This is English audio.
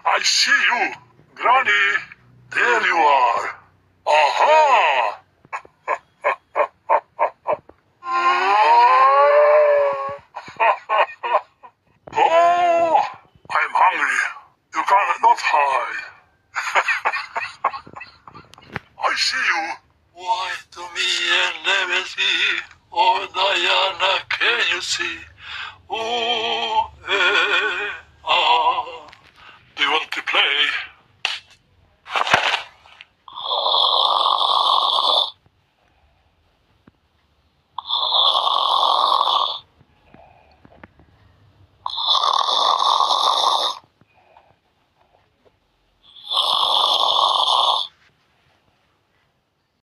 I see you, Granny. There you are. Aha! Oh, I'm hungry. You cannot hide. I see you. Why to me and never see? Oh, Diana, can you see? Oh, ah. Do you want to play?